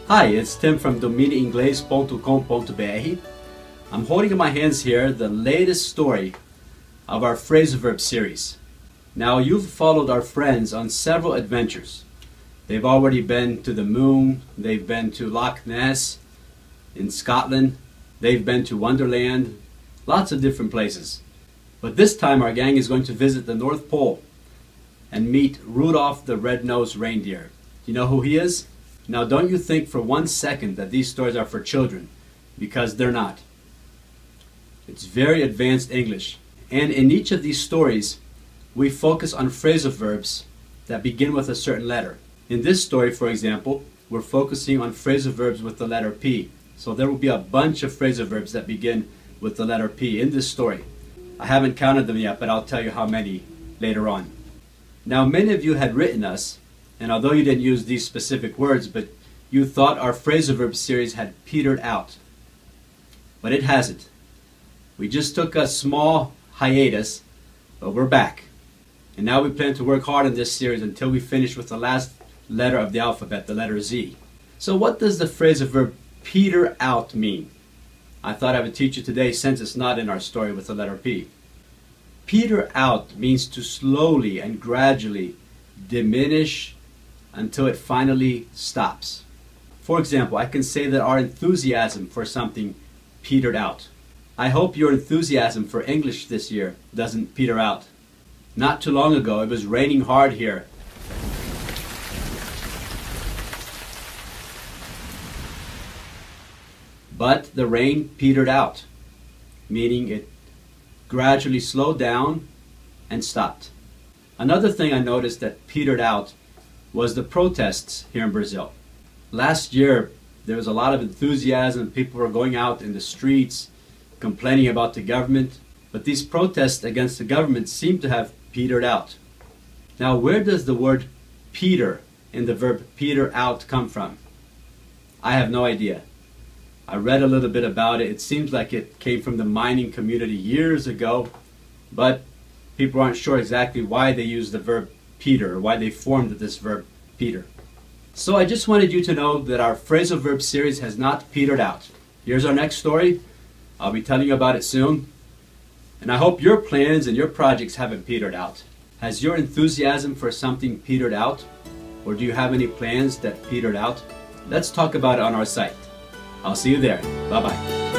Hi, it's Tim from dominiinglês.com.br. I'm holding in my hands here the latest story of our Phrasal Verb series. Now, you've followed our friends on several adventures. They've already been to the moon, they've been to Loch Ness in Scotland, they've been to Wonderland, lots of different places. But this time our gang is going to visit the North Pole and meet Rudolph the Red-Nosed Reindeer. Do you know who he is? Now, don't you think for one second that these stories are for children, because they're not. It's very advanced English. And in each of these stories, we focus on phrasal verbs that begin with a certain letter. In this story, for example, we're focusing on phrasal verbs with the letter P. So there will be a bunch of phrasal verbs that begin with the letter P in this story. I haven't counted them yet, but I'll tell you how many later on. Now, many of you had written us, and although you didn't use these specific words, but you thought our phrasal verb series had petered out. But it hasn't. We just took a small hiatus, but we're back. And now we plan to work hard on this series until we finish with the last letter of the alphabet, the letter Z. So what does the phrasal verb peter out mean? I thought I would teach you today, since it's not in our story with the letter P. Peter out means to slowly and gradually diminish until it finally stops. For example, I can say that our enthusiasm for something petered out. I hope your enthusiasm for English this year doesn't peter out. Not too long ago, it was raining hard here. But the rain petered out, meaning it gradually slowed down and stopped. Another thing I noticed that petered out was the protests here in Brazil. Last year, there was a lot of enthusiasm. People were going out in the streets, complaining about the government. But these protests against the government seem to have petered out. Now, where does the word peter in the verb peter out come from? I have no idea. I read a little bit about it. It seems like it came from the mining community years ago, but people aren't sure exactly why they use the verb peter, or why they formed this verb peter. So I just wanted you to know that our phrasal verb series has not petered out. Here's our next story. I'll be telling you about it soon. And I hope your plans and your projects haven't petered out. Has your enthusiasm for something petered out? Or do you have any plans that petered out? Let's talk about it on our site. I'll see you there. Bye-bye.